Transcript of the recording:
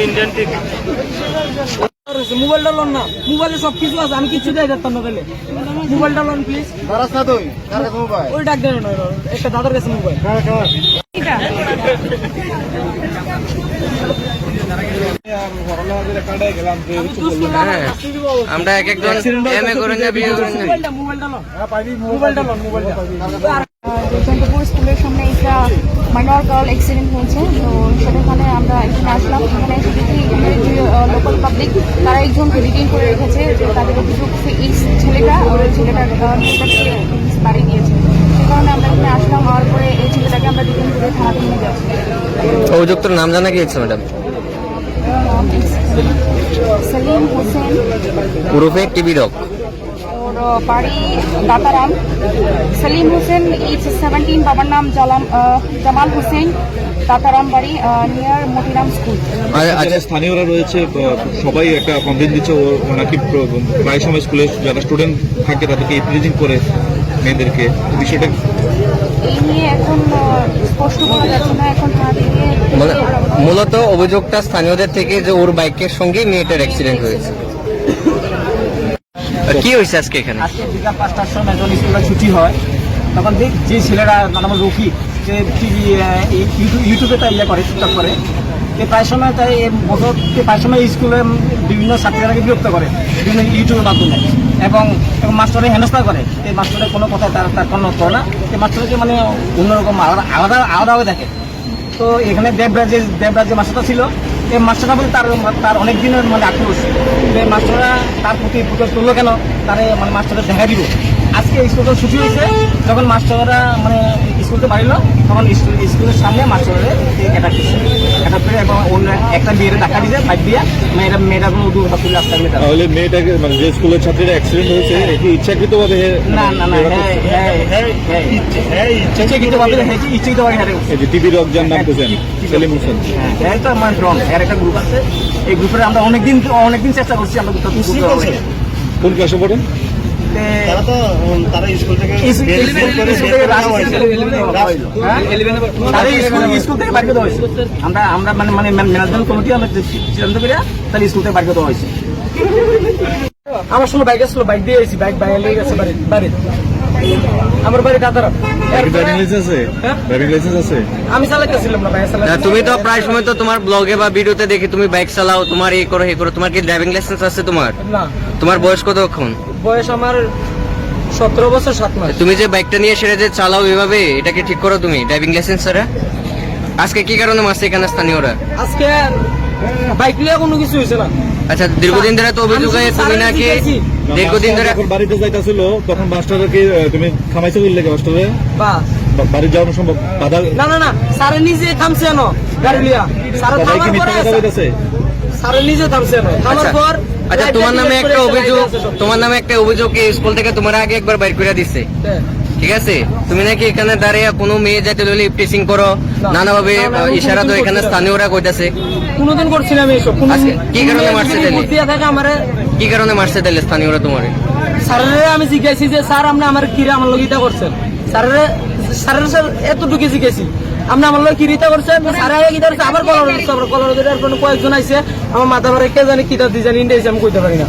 Indian TV মোবাইলটা loan না, মোবাইলে সবকিছু আছে, আমি কিছু দেয় দেখতাম না তাহলে। মোবাইলটা লোন প্লিজ। ওই ডাক দেন না, একটা দাদার কাছে মোবাইল। আমরা এক একজন এমএ করে না বিয়ে করে না। জয়ন্তপুর স্কুলের সামনে একটা মাইনর গার্ল অ্যাক্সিডেন্ট হয়েছে, তো সেখানে আমরা এখানে আসলাম। এখানে এসে দেখি এখানে যে লোকাল পাবলিক তারা একজনকে রিটেইন করে রেখেছে, যে তাদের অভিযোগ এই ছেলেটার মেয়েটাকে বাড়ি দিয়েছে। সে কারণে আমরা এখানে আসলাম, হওয়ার পরে এই ছেলেটাকে আমরা রিটেইন করে থানাতে নিয়ে যাচ্ছি। অভিযুক্তর নাম জানা গিয়েছে ম্যাডাম? সেলিম হোসেন ওরফে টিভি ডগ। ওর বাড়ি দাতারাম। সেলিম হোসেন ইজ 17, বাবার নাম জামাল হোসেন, দাতারাম বাড়ি নিয়ার মতিরাম স্কুল। আচ্ছা, স্থানীয়রা রয়েছে, সবাই একটা কমপ্লেন দিচ্ছে ও নাকি প্রায় সময় স্কুলে যারা স্টুডেন্ট থাকে তাদেরকে ইপ্রিজিং করে মেয়েদেরকে। বিষয়টা এই নিয়ে এখন স্পষ্ট বলা যাচ্ছে না, এখন মূলত অভিযোগটা স্থানীয়দের থেকে যে ওর বাইকের সঙ্গে মেয়েটার অ্যাক্সিডেন্ট হয়েছে। কি হয়েছে আজকে এখানে? আজকে বিকাল 5টার সময় যখন স্কুলে ছুটি হয়, তখন যে ছেলেরা আমার রফিক, যে ইউটিউবে তাই করে, টিকটক করে, প্রায় সময় তাই প্রায় সময় স্কুলে বিভিন্ন ছাত্রীরাকে বিরক্ত করে বিভিন্ন ইউটিউবের মাধ্যমে, এবং মাস্টারে হেনস্থা করে। এই মাস্টারের কোনো কথা তার কোনো করে না, এই মাস্টারকে মানে অন্যরকম আলাদাভাবে দেখে। তো এখানে দেবরাজ যে মাস্টারটা ছিল, এই মাস্টারটা বলে তার অনেক দিনের মানে আক্রোশ, এই মাস্টাররা তার প্রতি তুললো কেন, তারে মানে মাস্টারের দেখা দিব। আজকে স্কুলটা ছুটি হয়েছে, যখন মাস্টাররা মানে স্কুলতে বাড়িলো, তখন স্কুলের সামনে মাস্টারের অ্যাটাক করে এবং অন্য একটা মেয়েরা ধাক্কা দিয়েছে, বাইক দিয়ে মেয়েরা কোনো উদূর হসপিটাল আসতে হবে। তাহলে মেয়েটাকে মানে যে স্কুলের ছাত্রীরা অ্যাক্সিডেন্ট হয়েছে এটি ইচ্ছাকৃতভাবে? না, ইচ্ছাকৃতভাবে টিভি ডগ যার নাম বলছেন সেলিম হোসেন, হ্যাঁ, তো আমার ড্রোন এর একটা গ্রুপ আছে। এই গ্রুপে আমরা অনেকদিন চেষ্টা করছি। আমরা কোন ক্লাসে পড়েন? তারা স্কুল থেকে স্কুল থেকে বাইরে দেওয়া হয়েছে। আমরা মানে ম্যানেজমেন্ট কমিটি আমরা সিদ্ধান্ত করে তাহলে স্কুল থেকে বাইরে দেওয়া হয়েছে। আমার সঙ্গে বাইক আসলো, বাইক দিয়ে এসেছি, বাইক বাইরে লেগে গেছে বাড়ি। আমার বাড়ি দাদারা। আমি চালাইতেছিলাম না, বাইক চালাই। তুমি তো প্রায় সময় তো তোমার ব্লগে বা ভিডিওতে দেখি তুমি বাইক চালাও, তোমার এই করো হে করো। তোমার কি ড্রাইভিং লাইসেন্স আছে তোমার? না। তোমার বয়স কত এখন? বয়স আমার 17 বছর 7 মাস। তুমি যে বাইকটা নিয়ে সেটা যে চালাও এভাবে, এটা কি ঠিক করো তুমি ড্রাইভিং লাইসেন্স ছাড়া? আজকে কি কারণে মারছে এখানে স্থানীয়রা? আজকে বাইক নিয়ে কোনো কিছু হয়েছে না। আচ্ছা, দীর্ঘদিন ধরে তো অভিযোগ হয় তুমি নাকি দীর্ঘদিন ধরে বাড়িতে যাইতেছিল, তখন মাস্টারকে তুমি খামাইছো কি লাগে? মাস্টারে বাড়ি যাওয়ানো সম্ভব বাধা? না, স্যার নিজে থামছে না গাড়ি লিয়া। স্যার নিজে থামছে না, থামার পর আচ্ছা, তোমার নামে একটা অভিযোগ স্কুল থেকে তোমার আগে একবার বাইর করে দিচ্ছে, ঠিক আছে? তুমি নাকি এখানে দাঁড়িয়ে কোনো মেয়ে যাতে লইলে ইফটিসিং করো নানাভাবে ইশারা তো এখানে স্থানীয়রা কইতাছে। কোনদিন করছিলাম এইসব। কি কারণে মারছে তাহলে? কি কারণে মারছে তাহলে স্থানীয়রা তোমারে? স্যারের আমি জিজ্ঞাসি যে স্যার আপনি আমার কিরে আমার লগিটা করছেন। স্যারের এতটুকু জিজ্ঞাসি আপনি আমার লোক কিরিতা করছেন। স্যারে আবার কলার কোনো কয়েকজন আইসে আমার মাথা ভরে কে জানি কিতা দিয়ে জানি ইন্ডিয়া আমি কইতে পারি না।